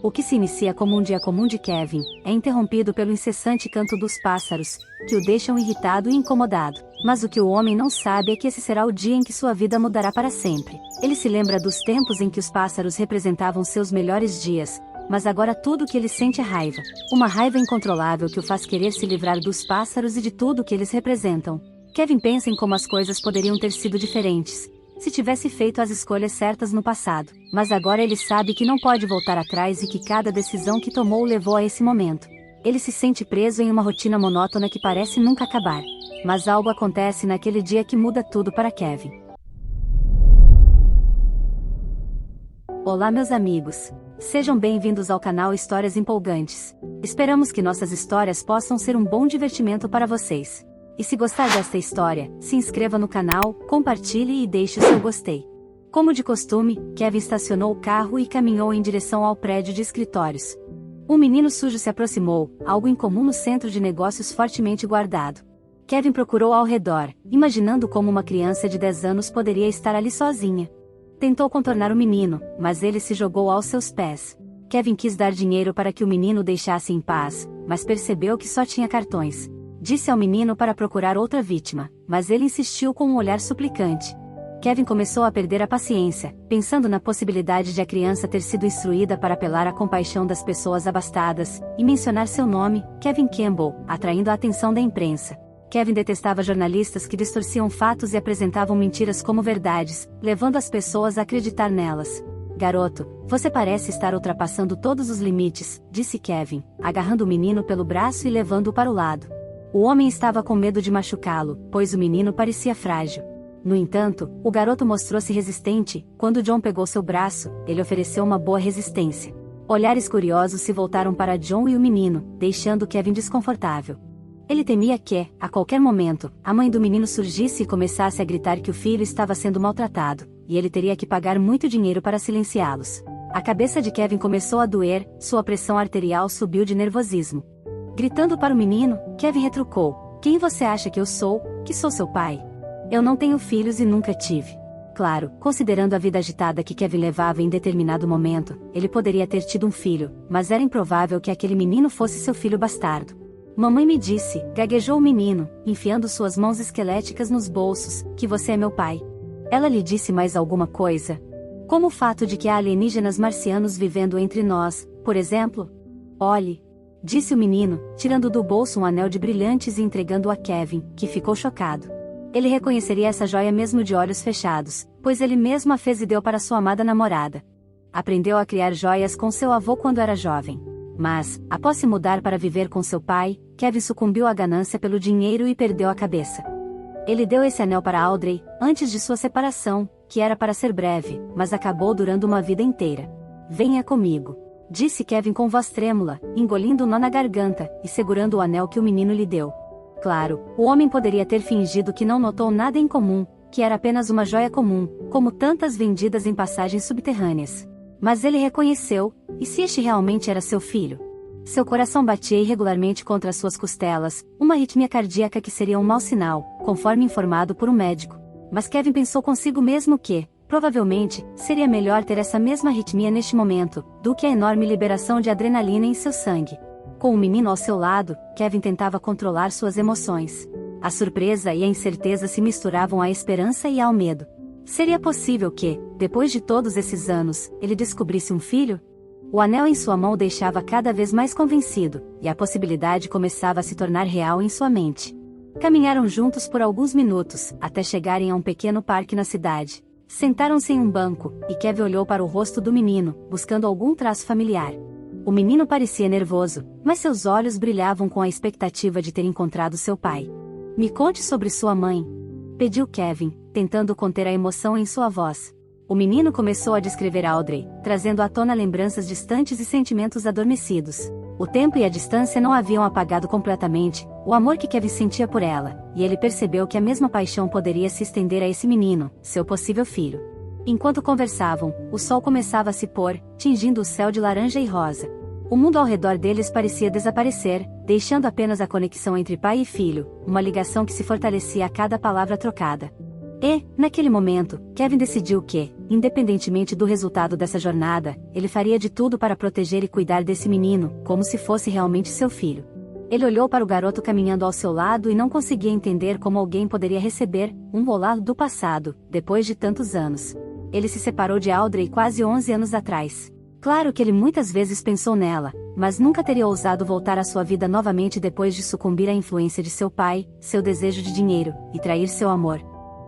O que se inicia como um dia comum de Kevin, é interrompido pelo incessante canto dos pássaros, que o deixam irritado e incomodado. Mas o que o homem não sabe é que esse será o dia em que sua vida mudará para sempre. Ele se lembra dos tempos em que os pássaros representavam seus melhores dias, mas agora tudo o que ele sente é raiva. Uma raiva incontrolável que o faz querer se livrar dos pássaros e de tudo o que eles representam. Kevin pensa em como as coisas poderiam ter sido diferentes, se tivesse feito as escolhas certas no passado, mas agora ele sabe que não pode voltar atrás e que cada decisão que tomou o levou a esse momento. Ele se sente preso em uma rotina monótona que parece nunca acabar. Mas algo acontece naquele dia que muda tudo para Kevin. Olá meus amigos! Sejam bem-vindos ao canal Histórias Empolgantes. Esperamos que nossas histórias possam ser um bom divertimento para vocês. E se gostar desta história, se inscreva no canal, compartilhe e deixe o seu gostei. Como de costume, Kevin estacionou o carro e caminhou em direção ao prédio de escritórios. Um menino sujo se aproximou, algo incomum no centro de negócios fortemente guardado. Kevin procurou ao redor, imaginando como uma criança de 10 anos poderia estar ali sozinha. Tentou contornar o menino, mas ele se jogou aos seus pés. Kevin quis dar dinheiro para que o menino o deixasse em paz, mas percebeu que só tinha cartões. Disse ao menino para procurar outra vítima, mas ele insistiu com um olhar suplicante. Kevin começou a perder a paciência, pensando na possibilidade de a criança ter sido instruída para apelar à compaixão das pessoas abastadas, e mencionar seu nome, Kevin Campbell, atraindo a atenção da imprensa. Kevin detestava jornalistas que distorciam fatos e apresentavam mentiras como verdades, levando as pessoas a acreditar nelas. Garoto, você parece estar ultrapassando todos os limites, disse Kevin, agarrando o menino pelo braço e levando-o para o lado. O homem estava com medo de machucá-lo, pois o menino parecia frágil. No entanto, o garoto mostrou-se resistente. Quando John pegou seu braço, ele ofereceu uma boa resistência. Olhares curiosos se voltaram para John e o menino, deixando Kevin desconfortável. Ele temia que, a qualquer momento, a mãe do menino surgisse e começasse a gritar que o filho estava sendo maltratado, e ele teria que pagar muito dinheiro para silenciá-los. A cabeça de Kevin começou a doer, sua pressão arterial subiu de nervosismo. Gritando para o menino, Kevin retrucou: "Quem você acha que eu sou? Que sou seu pai? Eu não tenho filhos e nunca tive." Claro, considerando a vida agitada que Kevin levava em determinado momento, ele poderia ter tido um filho, mas era improvável que aquele menino fosse seu filho bastardo. "Mamãe me disse", gaguejou o menino, enfiando suas mãos esqueléticas nos bolsos, "que você é meu pai." Ela lhe disse mais alguma coisa? Como o fato de que há alienígenas marcianos vivendo entre nós, por exemplo? "Olhe", disse o menino, tirando do bolso um anel de brilhantes e entregando-o a Kevin, que ficou chocado. Ele reconheceria essa joia mesmo de olhos fechados, pois ele mesmo a fez e deu para sua amada namorada. Aprendeu a criar joias com seu avô quando era jovem. Mas, após se mudar para viver com seu pai, Kevin sucumbiu à ganância pelo dinheiro e perdeu a cabeça. Ele deu esse anel para Audrey, antes de sua separação, que era para ser breve, mas acabou durando uma vida inteira. "Venha comigo", disse Kevin com voz trêmula, engolindo o nó na garganta, e segurando o anel que o menino lhe deu. Claro, o homem poderia ter fingido que não notou nada em comum, que era apenas uma joia comum, como tantas vendidas em passagens subterrâneas. Mas ele reconheceu, e se este realmente era seu filho? Seu coração batia irregularmente contra suas costelas, uma arritmia cardíaca que seria um mau sinal, conforme informado por um médico. Mas Kevin pensou consigo mesmo que, provavelmente, seria melhor ter essa mesma arritmia neste momento, do que a enorme liberação de adrenalina em seu sangue. Com o menino ao seu lado, Kevin tentava controlar suas emoções. A surpresa e a incerteza se misturavam à esperança e ao medo. Seria possível que, depois de todos esses anos, ele descobrisse um filho? O anel em sua mão o deixava cada vez mais convencido, e a possibilidade começava a se tornar real em sua mente. Caminharam juntos por alguns minutos, até chegarem a um pequeno parque na cidade. Sentaram-se em um banco, e Kevin olhou para o rosto do menino, buscando algum traço familiar. O menino parecia nervoso, mas seus olhos brilhavam com a expectativa de ter encontrado seu pai. "Me conte sobre sua mãe", pediu Kevin, tentando conter a emoção em sua voz. O menino começou a descrever Audrey, trazendo à tona lembranças distantes e sentimentos adormecidos. O tempo e a distância não haviam apagado completamente o amor que Kevin sentia por ela, e ele percebeu que a mesma paixão poderia se estender a esse menino, seu possível filho. Enquanto conversavam, o sol começava a se pôr, tingindo o céu de laranja e rosa. O mundo ao redor deles parecia desaparecer, deixando apenas a conexão entre pai e filho, uma ligação que se fortalecia a cada palavra trocada. E, naquele momento, Kevin decidiu que, independentemente do resultado dessa jornada, ele faria de tudo para proteger e cuidar desse menino, como se fosse realmente seu filho. Ele olhou para o garoto caminhando ao seu lado e não conseguia entender como alguém poderia receber um olá do passado, depois de tantos anos. Ele se separou de Audrey quase 11 anos atrás. Claro que ele muitas vezes pensou nela, mas nunca teria ousado voltar à sua vida novamente depois de sucumbir à influência de seu pai, seu desejo de dinheiro, e trair seu amor.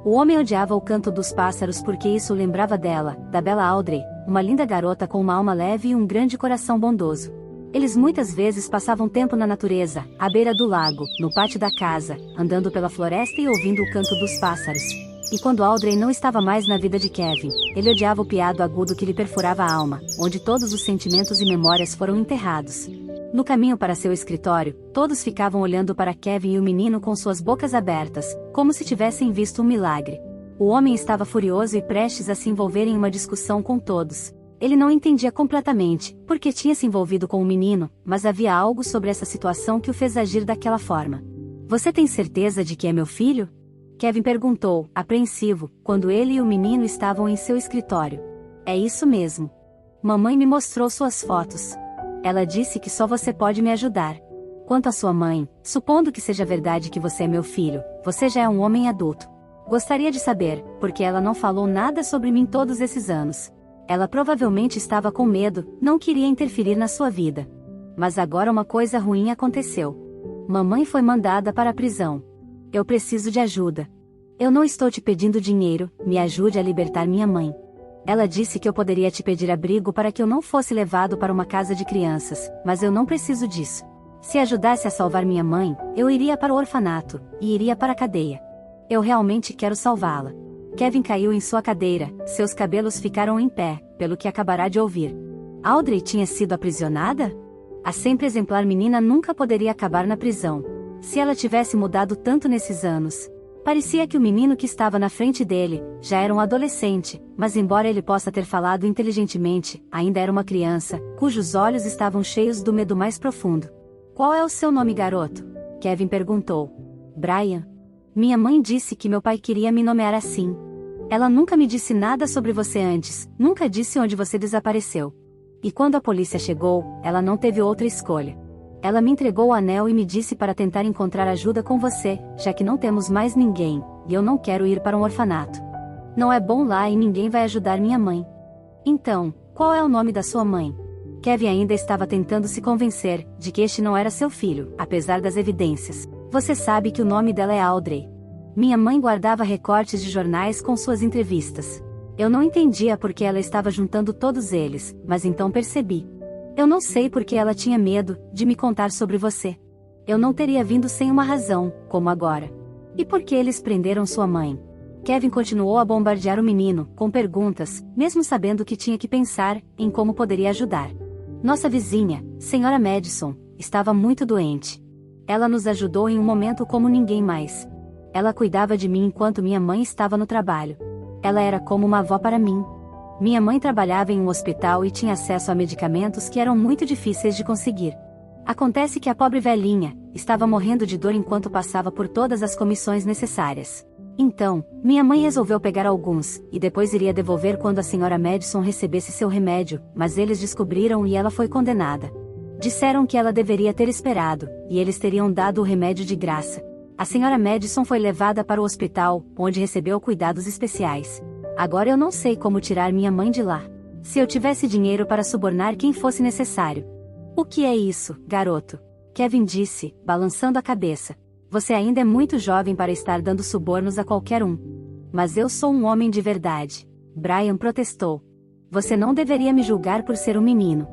O homem odiava o canto dos pássaros porque isso o lembrava dela, da bela Audrey, uma linda garota com uma alma leve e um grande coração bondoso. Eles muitas vezes passavam tempo na natureza, à beira do lago, no pátio da casa, andando pela floresta e ouvindo o canto dos pássaros. E quando Audrey não estava mais na vida de Kevin, ele odiava o piado agudo que lhe perfurava a alma, onde todos os sentimentos e memórias foram enterrados. No caminho para seu escritório, todos ficavam olhando para Kevin e o menino com suas bocas abertas, como se tivessem visto um milagre. O homem estava furioso e prestes a se envolver em uma discussão com todos. Ele não entendia completamente porque tinha se envolvido com o menino, mas havia algo sobre essa situação que o fez agir daquela forma. "Você tem certeza de que é meu filho?" Kevin perguntou, apreensivo, quando ele e o menino estavam em seu escritório. "É isso mesmo. Mamãe me mostrou suas fotos. Ela disse que só você pode me ajudar. Quanto à sua mãe, supondo que seja verdade que você é meu filho, você já é um homem adulto. Gostaria de saber, porque ela não falou nada sobre mim todos esses anos. Ela provavelmente estava com medo, não queria interferir na sua vida. Mas agora uma coisa ruim aconteceu. Mamãe foi mandada para a prisão. Eu preciso de ajuda. Eu não estou te pedindo dinheiro, me ajude a libertar minha mãe. Ela disse que eu poderia te pedir abrigo para que eu não fosse levado para uma casa de crianças, mas eu não preciso disso. Se ajudasse a salvar minha mãe, eu iria para o orfanato, e iria para a cadeia. Eu realmente quero salvá-la." Kevin caiu em sua cadeira, seus cabelos ficaram em pé, pelo que acabará de ouvir. Audrey tinha sido aprisionada? A sempre exemplar menina nunca poderia acabar na prisão. Se ela tivesse mudado tanto nesses anos. Parecia que o menino que estava na frente dele, já era um adolescente, mas embora ele possa ter falado inteligentemente, ainda era uma criança, cujos olhos estavam cheios do medo mais profundo. "Qual é o seu nome, garoto?" Kevin perguntou. "Brian. Minha mãe disse que meu pai queria me nomear assim. Ela nunca me disse nada sobre você antes, nunca disse onde você desapareceu. E quando a polícia chegou, ela não teve outra escolha. Ela me entregou o anel e me disse para tentar encontrar ajuda com você, já que não temos mais ninguém, e eu não quero ir para um orfanato. Não é bom lá e ninguém vai ajudar minha mãe." "Então, qual é o nome da sua mãe?" Kevin ainda estava tentando se convencer de que este não era seu filho, apesar das evidências. "Você sabe que o nome dela é Audrey. Minha mãe guardava recortes de jornais com suas entrevistas. Eu não entendia por que ela estava juntando todos eles, mas então percebi. Eu não sei por que ela tinha medo de me contar sobre você. Eu não teria vindo sem uma razão, como agora. E por que eles prenderam sua mãe?" Kevin continuou a bombardear o menino, com perguntas, mesmo sabendo que tinha que pensar em como poderia ajudar. "Nossa vizinha, Senhora Madison, estava muito doente. Ela nos ajudou em um momento como ninguém mais. Ela cuidava de mim enquanto minha mãe estava no trabalho. Ela era como uma avó para mim. Minha mãe trabalhava em um hospital e tinha acesso a medicamentos que eram muito difíceis de conseguir. Acontece que a pobre velhinha estava morrendo de dor enquanto passava por todas as comissões necessárias. Então, minha mãe resolveu pegar alguns, e depois iria devolver quando a senhora Madison recebesse seu remédio, mas eles descobriram e ela foi condenada. Disseram que ela deveria ter esperado, e eles teriam dado o remédio de graça. A senhora Madison foi levada para o hospital, onde recebeu cuidados especiais. Agora eu não sei como tirar minha mãe de lá. Se eu tivesse dinheiro para subornar quem fosse necessário." "O que é isso, garoto?" Kevin disse, balançando a cabeça. "Você ainda é muito jovem para estar dando subornos a qualquer um." "Mas eu sou um homem de verdade." Brian protestou. "Você não deveria me julgar por ser um menino.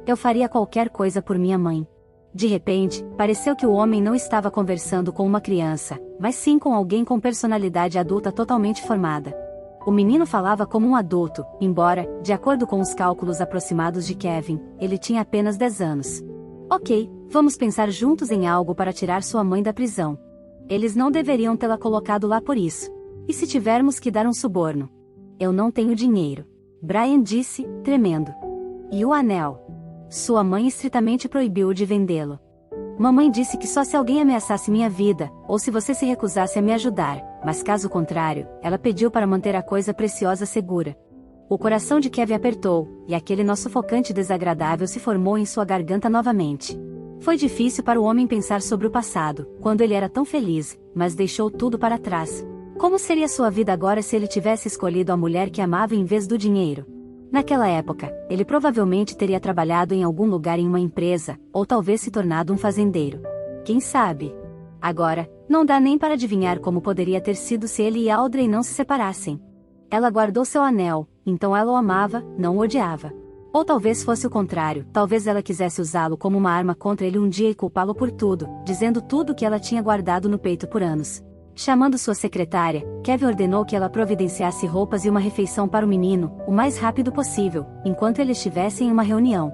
Eu faria qualquer coisa por minha mãe." De repente, pareceu que o homem não estava conversando com uma criança, mas sim com alguém com personalidade adulta totalmente formada. O menino falava como um adulto, embora, de acordo com os cálculos aproximados de Kevin, ele tinha apenas 10 anos. "Ok, vamos pensar juntos em algo para tirar sua mãe da prisão. Eles não deveriam tê-la colocado lá por isso. E se tivermos que dar um suborno?" "Eu não tenho dinheiro." Brian disse, tremendo. "E o anel?" "Sua mãe estritamente proibiu de vendê-lo." Mamãe disse que só se alguém ameaçasse minha vida, ou se você se recusasse a me ajudar, mas caso contrário, ela pediu para manter a coisa preciosa segura. O coração de Kevin apertou, e aquele nó sufocante desagradável se formou em sua garganta novamente. Foi difícil para o homem pensar sobre o passado, quando ele era tão feliz, mas deixou tudo para trás. Como seria sua vida agora se ele tivesse escolhido a mulher que amava em vez do dinheiro? Naquela época, ele provavelmente teria trabalhado em algum lugar em uma empresa, ou talvez se tornado um fazendeiro. Quem sabe? Agora, não dá nem para adivinhar como poderia ter sido se ele e Audrey não se separassem. Ela guardou seu anel, então ela o amava, não o odiava. Ou talvez fosse o contrário, talvez ela quisesse usá-lo como uma arma contra ele um dia e culpá-lo por tudo, dizendo tudo que ela tinha guardado no peito por anos. Chamando sua secretária, Kevin ordenou que ela providenciasse roupas e uma refeição para o menino, o mais rápido possível, enquanto ele estivesse em uma reunião.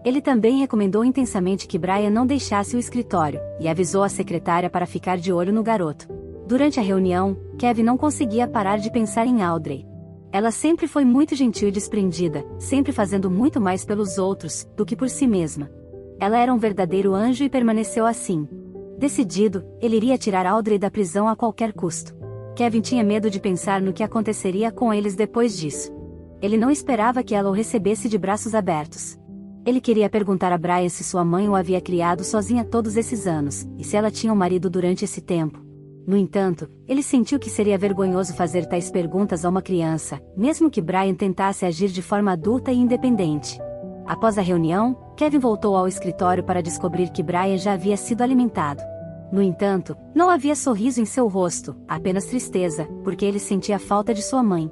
Ele também recomendou intensamente que Brian não deixasse o escritório, e avisou a secretária para ficar de olho no garoto. Durante a reunião, Kevin não conseguia parar de pensar em Audrey. Ela sempre foi muito gentil e desprendida, sempre fazendo muito mais pelos outros, do que por si mesma. Ela era um verdadeiro anjo e permaneceu assim. Decidido, ele iria tirar Audrey da prisão a qualquer custo. Kevin tinha medo de pensar no que aconteceria com eles depois disso. Ele não esperava que ela o recebesse de braços abertos. Ele queria perguntar a Brian se sua mãe o havia criado sozinha todos esses anos, e se ela tinha um marido durante esse tempo. No entanto, ele sentiu que seria vergonhoso fazer tais perguntas a uma criança, mesmo que Brian tentasse agir de forma adulta e independente. Após a reunião, Kevin voltou ao escritório para descobrir que Brian já havia sido alimentado. No entanto, não havia sorriso em seu rosto, apenas tristeza, porque ele sentia falta de sua mãe.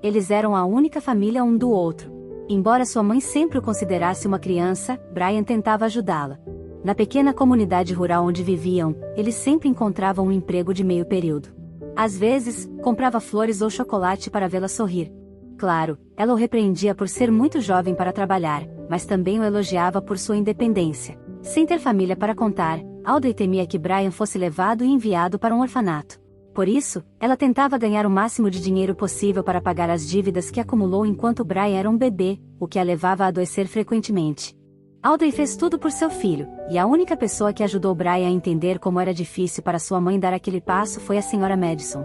Eles eram a única família um do outro. Embora sua mãe sempre o considerasse uma criança, Brian tentava ajudá-la. Na pequena comunidade rural onde viviam, eles sempre encontravam um emprego de meio período. Às vezes, comprava flores ou chocolate para vê-la sorrir. Claro, ela o repreendia por ser muito jovem para trabalhar, mas também o elogiava por sua independência. Sem ter família para contar, Audrey temia que Brian fosse levado e enviado para um orfanato. Por isso, ela tentava ganhar o máximo de dinheiro possível para pagar as dívidas que acumulou enquanto Brian era um bebê, o que a levava a adoecer frequentemente. Audrey fez tudo por seu filho, e a única pessoa que ajudou Brian a entender como era difícil para sua mãe dar aquele passo foi a Sra. Madison.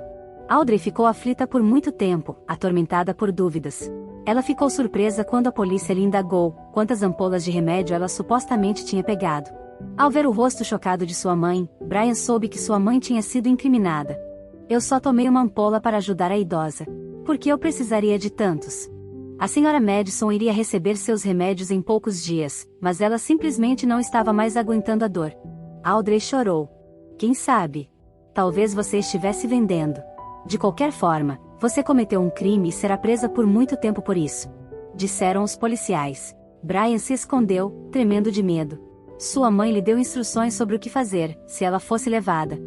Audrey ficou aflita por muito tempo, atormentada por dúvidas. Ela ficou surpresa quando a polícia lhe indagou quantas ampolas de remédio ela supostamente tinha pegado. Ao ver o rosto chocado de sua mãe, Brian soube que sua mãe tinha sido incriminada. Eu só tomei uma ampola para ajudar a idosa. Por que eu precisaria de tantos? A Sra. Madison iria receber seus remédios em poucos dias, mas ela simplesmente não estava mais aguentando a dor. Audrey chorou. Quem sabe? Talvez você estivesse vendendo. De qualquer forma, você cometeu um crime e será presa por muito tempo por isso. Disseram os policiais. Brian se escondeu, tremendo de medo. Sua mãe lhe deu instruções sobre o que fazer, se ela fosse levada.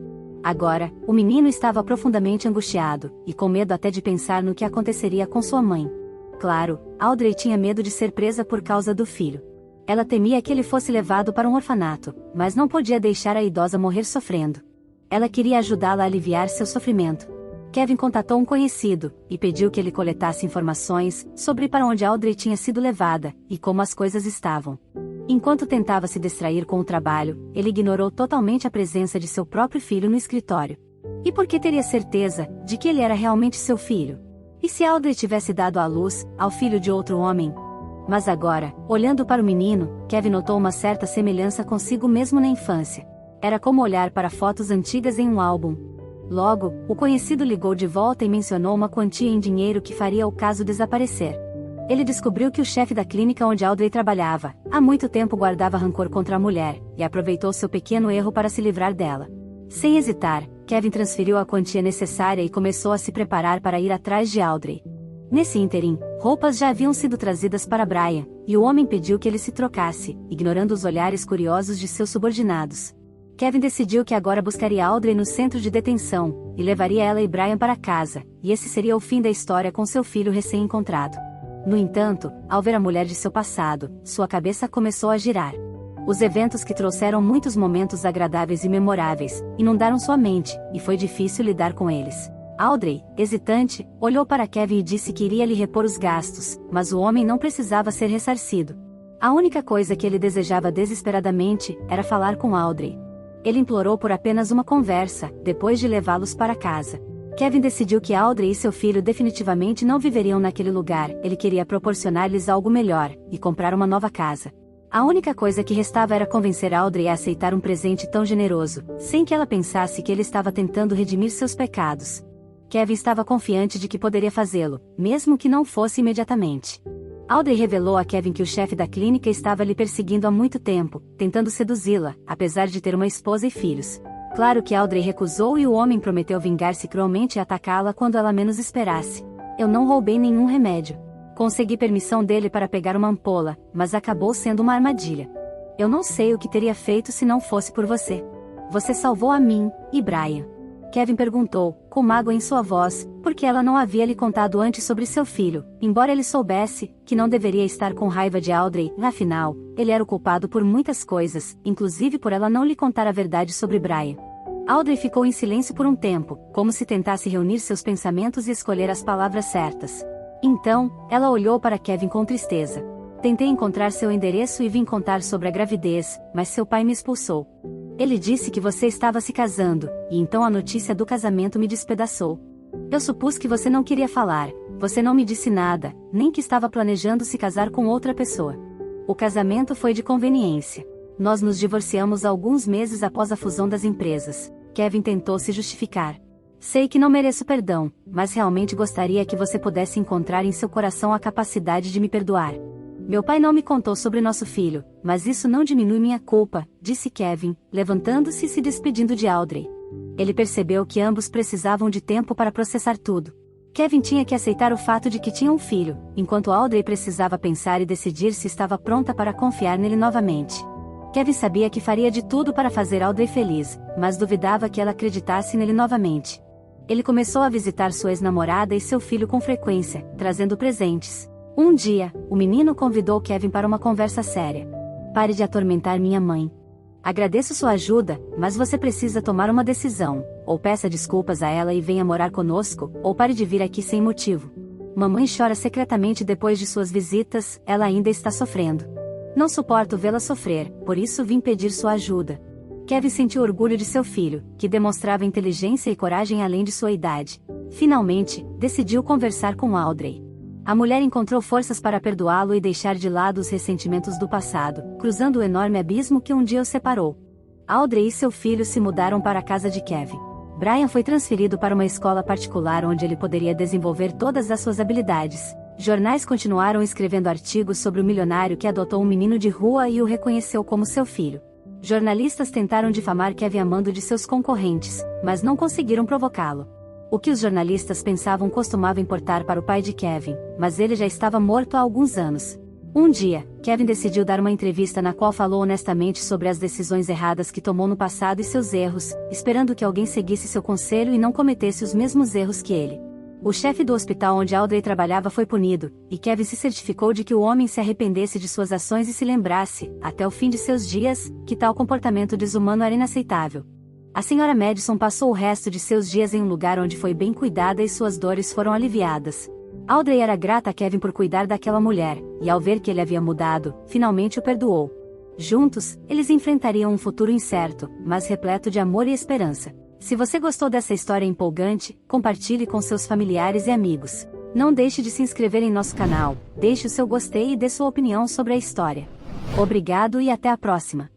Agora, o menino estava profundamente angustiado, e com medo até de pensar no que aconteceria com sua mãe. Claro, Audrey tinha medo de ser presa por causa do filho. Ela temia que ele fosse levado para um orfanato, mas não podia deixar a idosa morrer sofrendo. Ela queria ajudá-la a aliviar seu sofrimento. Kevin contatou um conhecido, e pediu que ele coletasse informações sobre para onde Audrey tinha sido levada, e como as coisas estavam. Enquanto tentava se distrair com o trabalho, ele ignorou totalmente a presença de seu próprio filho no escritório. E por que teria certeza de que ele era realmente seu filho? E se Audrey tivesse dado à luz ao filho de outro homem? Mas agora, olhando para o menino, Kevin notou uma certa semelhança consigo mesmo na infância. Era como olhar para fotos antigas em um álbum. Logo, o conhecido ligou de volta e mencionou uma quantia em dinheiro que faria o caso desaparecer. Ele descobriu que o chefe da clínica onde Audrey trabalhava, há muito tempo guardava rancor contra a mulher, e aproveitou seu pequeno erro para se livrar dela. Sem hesitar, Kevin transferiu a quantia necessária e começou a se preparar para ir atrás de Audrey. Nesse ínterim, roupas já haviam sido trazidas para Brian, e o homem pediu que ele se trocasse, ignorando os olhares curiosos de seus subordinados. Kevin decidiu que agora buscaria Audrey no centro de detenção, e levaria ela e Brian para casa, e esse seria o fim da história com seu filho recém-encontrado. No entanto, ao ver a mulher de seu passado, sua cabeça começou a girar. Os eventos que trouxeram muitos momentos agradáveis e memoráveis, inundaram sua mente, e foi difícil lidar com eles. Audrey, hesitante, olhou para Kevin e disse que iria lhe repor os gastos, mas o homem não precisava ser ressarcido. A única coisa que ele desejava desesperadamente era falar com Audrey. Ele implorou por apenas uma conversa, depois de levá-los para casa. Kevin decidiu que Audrey e seu filho definitivamente não viveriam naquele lugar, ele queria proporcionar-lhes algo melhor, e comprar uma nova casa. A única coisa que restava era convencer Audrey a aceitar um presente tão generoso, sem que ela pensasse que ele estava tentando redimir seus pecados. Kevin estava confiante de que poderia fazê-lo, mesmo que não fosse imediatamente. Audrey revelou a Kevin que o chefe da clínica estava lhe perseguindo há muito tempo, tentando seduzi-la, apesar de ter uma esposa e filhos. Claro que Audrey recusou e o homem prometeu vingar-se cruelmente e atacá-la quando ela menos esperasse. Eu não roubei nenhum remédio. Consegui permissão dele para pegar uma ampola, mas acabou sendo uma armadilha. Eu não sei o que teria feito se não fosse por você. Você salvou a mim e Brian. Kevin perguntou, com mágoa em sua voz, porque ela não havia lhe contado antes sobre seu filho, embora ele soubesse que não deveria estar com raiva de Audrey, afinal, ele era o culpado por muitas coisas, inclusive por ela não lhe contar a verdade sobre Brian. Audrey ficou em silêncio por um tempo, como se tentasse reunir seus pensamentos e escolher as palavras certas. Então, ela olhou para Kevin com tristeza. Tentei encontrar seu endereço e vim contar sobre a gravidez, mas seu pai me expulsou. Ele disse que você estava se casando, e então a notícia do casamento me despedaçou. Eu supus que você não queria falar, você não me disse nada, nem que estava planejando se casar com outra pessoa. O casamento foi de conveniência. Nós nos divorciamos alguns meses após a fusão das empresas. Kevin tentou se justificar. Sei que não mereço perdão, mas realmente gostaria que você pudesse encontrar em seu coração a capacidade de me perdoar. Meu pai não me contou sobre nosso filho, mas isso não diminui minha culpa, disse Kevin, levantando-se e se despedindo de Audrey. Ele percebeu que ambos precisavam de tempo para processar tudo. Kevin tinha que aceitar o fato de que tinha um filho, enquanto Audrey precisava pensar e decidir se estava pronta para confiar nele novamente. Kevin sabia que faria de tudo para fazer Audrey feliz, mas duvidava que ela acreditasse nele novamente. Ele começou a visitar sua ex-namorada e seu filho com frequência, trazendo presentes. Um dia, o menino convidou Kevin para uma conversa séria. Pare de atormentar minha mãe. Agradeço sua ajuda, mas você precisa tomar uma decisão. Ou peça desculpas a ela e venha morar conosco, ou pare de vir aqui sem motivo. Mamãe chora secretamente depois de suas visitas, ela ainda está sofrendo. Não suporto vê-la sofrer, por isso vim pedir sua ajuda. Kevin sentiu orgulho de seu filho, que demonstrava inteligência e coragem além de sua idade. Finalmente, decidiu conversar com Audrey. A mulher encontrou forças para perdoá-lo e deixar de lado os ressentimentos do passado, cruzando o enorme abismo que um dia o separou. Audrey e seu filho se mudaram para a casa de Kevin. Brian foi transferido para uma escola particular onde ele poderia desenvolver todas as suas habilidades. Jornais continuaram escrevendo artigos sobre o milionário que adotou um menino de rua e o reconheceu como seu filho. Jornalistas tentaram difamar Kevin a mando de seus concorrentes, mas não conseguiram provocá-lo. O que os jornalistas pensavam costumava importar para o pai de Kevin, mas ele já estava morto há alguns anos. Um dia, Kevin decidiu dar uma entrevista na qual falou honestamente sobre as decisões erradas que tomou no passado e seus erros, esperando que alguém seguisse seu conselho e não cometesse os mesmos erros que ele. O chefe do hospital onde Audrey trabalhava foi punido, e Kevin se certificou de que o homem se arrependesse de suas ações e se lembrasse, até o fim de seus dias, que tal comportamento desumano era inaceitável. A senhora Madison passou o resto de seus dias em um lugar onde foi bem cuidada e suas dores foram aliviadas. Audrey era grata a Kevin por cuidar daquela mulher, e ao ver que ele havia mudado, finalmente o perdoou. Juntos, eles enfrentariam um futuro incerto, mas repleto de amor e esperança. Se você gostou dessa história empolgante, compartilhe com seus familiares e amigos. Não deixe de se inscrever em nosso canal, deixe o seu gostei e dê sua opinião sobre a história. Obrigado e até a próxima!